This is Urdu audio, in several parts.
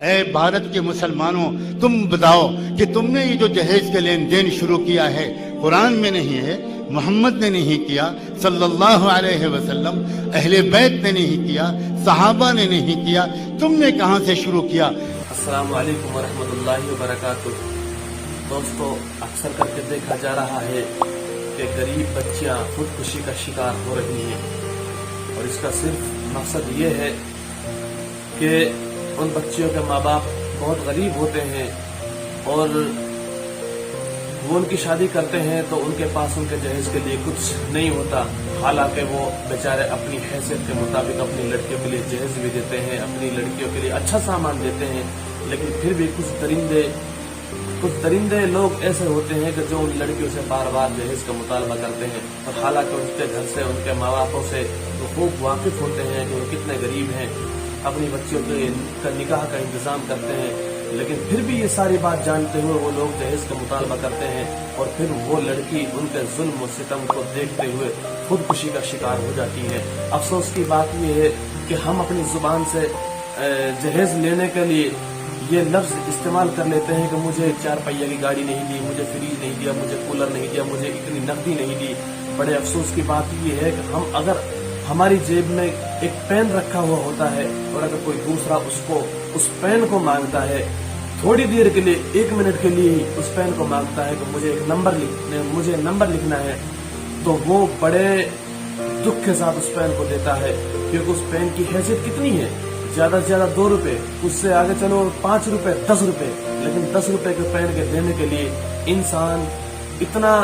اے بھارت کے مسلمانوں، تم بتاؤ کہ تم نے یہ جو جہیز کے لین دین شروع کیا ہے، قرآن میں نہیں ہے، محمد نے نہیں کیا صلی اللہ علیہ وسلم، اہل بیت نے نہیں کیا، صحابہ نے نہیں کیا، تم نے کہاں سے شروع کیا؟ السلام علیکم ورحمۃ اللہ وبرکاتہ۔ دوستو، اکثر کر کے دیکھا جا رہا ہے کہ غریب بچیاں خودکشی کا شکار ہو رہی ہیں، اور اس کا صرف مقصد یہ ہے کہ ان بچیوں کے ماں باپ بہت غریب ہوتے ہیں اور وہ ان کی شادی کرتے ہیں تو ان کے پاس ان کے جہیز کے لیے کچھ نہیں ہوتا، حالانکہ وہ بیچارے اپنی حیثیت کے مطابق اپنی لڑکیوں کے لیے جہیز بھی دیتے ہیں، اپنی لڑکیوں کے لیے اچھا سامان دیتے ہیں، لیکن پھر بھی کچھ درندے لوگ ایسے ہوتے ہیں کہ جو ان لڑکیوں سے بار بار جہیز کا مطالبہ کرتے ہیں، اور حالانکہ ان کے گھر سے، ان کے ماں باپوں سے وہ خوب واقف ہوتے ہیں کہ وہ کتنے غریب ہیں، اپنی بچیوں کے نکاح کا انتظام کرتے ہیں، لیکن پھر بھی یہ ساری بات جانتے ہوئے وہ لوگ جہیز کا مطالبہ کرتے ہیں، اور پھر وہ لڑکی ان کے ظلم و ستم کو دیکھتے ہوئے خودکشی کا شکار ہو جاتی ہے۔ افسوس کی بات یہ ہے کہ ہم اپنی زبان سے جہیز لینے کے لیے یہ لفظ استعمال کر لیتے ہیں کہ مجھے 4 پہیہ کی گاڑی نہیں دی، مجھے فریج نہیں دیا، مجھے کولر نہیں دیا، مجھے اتنی نقدی نہیں دی۔ بڑے افسوس کی بات یہ ہے کہ ہم اگر ہماری جیب میں ایک پین رکھا ہوا ہوتا ہے اور اگر کوئی دوسرا اس پین کو مانگتا ہے، تھوڑی دیر کے لیے، 1 منٹ کے لیے ہی اس پین کو مانگتا ہے کہ مجھے نمبر لکھنا ہے، تو وہ بڑے دکھ کے ساتھ اس پین کو دیتا ہے، کیونکہ اس پین کی حیثیت کتنی ہے؟ زیادہ سے زیادہ 2 روپے، اس سے آگے چلو 5 روپے، 10 روپے، لیکن 10 روپے کے پین کے دینے کے لیے انسان اتنا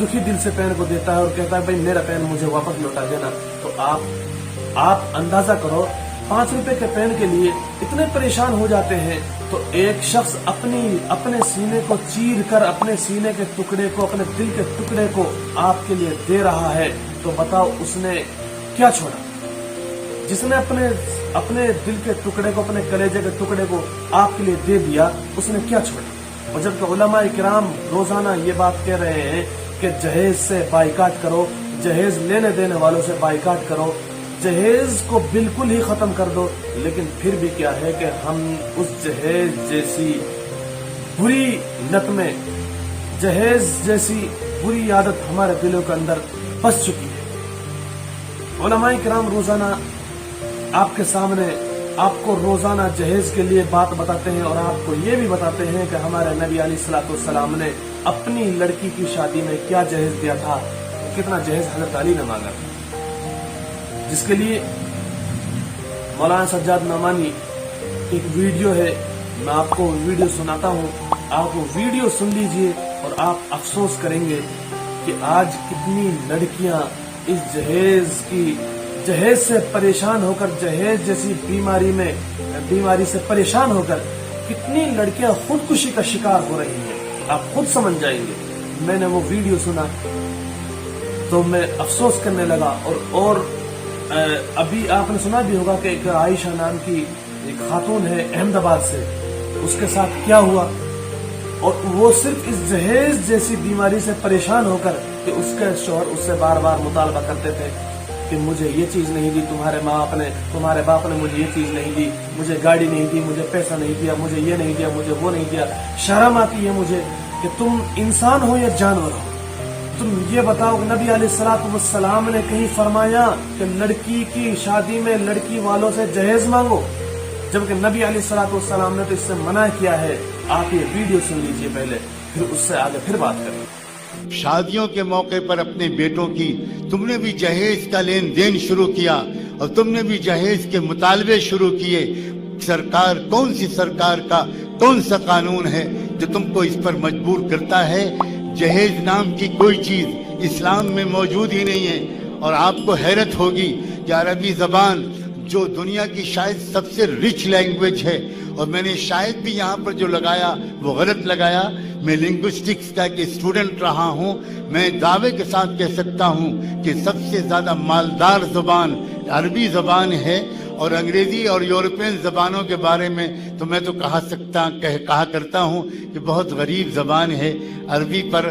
دکھی دل سے پین کو دیتا ہے اور کہتا ہے بھائی میرا پین مجھے واپس لوٹا دینا۔ تو آپ اندازہ کرو، 5 روپے کے پین کے لیے اتنے پریشان ہو جاتے ہیں، تو ایک شخص اپنے سینے کو چیر کر، اپنے سینے کے ٹکڑے کو، اپنے دل کے ٹکڑے کو آپ کے لیے دے رہا ہے، تو بتاؤ اس نے کیا چھوڑا؟ جس نے اپنے دل کے ٹکڑے کو، اپنے کلیجے کے ٹکڑے کو آپ کے لیے دے دیا، اس نے کیا چھوڑا؟ اور جبکہ علماء کرام روزانہ یہ بات کہہ رہے ہیں کہ جہیز سے بائیکاٹ کرو، جہیز لینے دینے والوں سے بائیکاٹ کرو، جہیز کو بالکل ہی ختم کر دو، لیکن پھر بھی کیا ہے کہ ہم اس جہیز جیسی بری لت میں، جہیز جیسی بری عادت ہمارے دلوں کے اندر بس چکی ہے۔ علماء کرام روزانہ آپ کے سامنے، آپ کو روزانہ جہیز کے لیے بات بتاتے ہیں، اور آپ کو یہ بھی بتاتے ہیں کہ ہمارے نبی علیہ الصلوۃ والسلام نے اپنی لڑکی کی شادی میں کیا جہیز دیا تھا، کتنا جہیز حضرت علی نے مانگا تھا، جس کے لیے مولانا سجاد نعمانی ایک ویڈیو ہے، میں آپ کو ویڈیو سناتا ہوں، آپ وہ ویڈیو سن لیجئے اور آپ افسوس کریں گے کہ آج کتنی لڑکیاں اس جہیز سے پریشان ہو کر، جہیز جیسی بیماری سے پریشان ہو کر کتنی لڑکیاں خودکشی کا شکار ہو رہی ہیں، آپ خود سمجھ جائیں گے۔ میں نے وہ ویڈیو سنا تو میں افسوس کرنے لگا، اور ابھی آپ نے سنا بھی ہوگا کہ ایک عائشہ نام کی ایک خاتون ہے احمد آباد سے، اس کے ساتھ کیا ہوا، اور وہ صرف اس جہیز جیسی بیماری سے پریشان ہو کر کہ اس کے شوہر اس سے بار بار مطالبہ کرتے تھے کہ مجھے یہ چیز نہیں دی، تمہارے باپ نے مجھے یہ چیز نہیں دی، مجھے گاڑی نہیں دی، مجھے پیسہ نہیں دیا، مجھے یہ نہیں دیا، مجھے وہ نہیں دیا، شرم آتی ہے مجھے کہ تم انسان ہو یا جانور ہو؟ تم یہ بتاؤ کہ نبی علیہ الصلوۃ والسلام نے کہیں فرمایا کہ لڑکی کی شادی میں لڑکی والوں سے جہیز مانگو، جبکہ نبی علیہ الصلوۃ والسلام نے تو اس سے منع کیا ہے۔ آپ یہ ویڈیو سن لیجئے پہلے، پھر اس سے آگے پھر بات کریں۔ شادیوں کے موقع پر اپنے بیٹوں کی تم نے بھی جہیز کا لین دین شروع کیا، اور تم نے بھی جہیز کے مطالبے شروع کیے۔ کون سی سرکار کا کون سا قانون ہے جو تم کو اس پر مجبور کرتا ہے؟ جہیز نام کی کوئی چیز اسلام میں موجود ہی نہیں ہے، اور آپ کو حیرت ہوگی کہ عربی زبان جو دنیا کی شاید سب سے رچ لینگویج ہے، اور میں نے شاید بھی یہاں پر جو لگایا وہ غلط لگایا، میں لنگوسٹکس کا ایک اسٹوڈنٹ رہا ہوں، میں دعوے کے ساتھ کہہ سکتا ہوں کہ سب سے زیادہ مالدار زبان عربی زبان ہے، اور انگریزی اور یورپین زبانوں کے بارے میں تو میں تو کہا کرتا ہوں کہ بہت غریب زبان ہے۔ عربی پر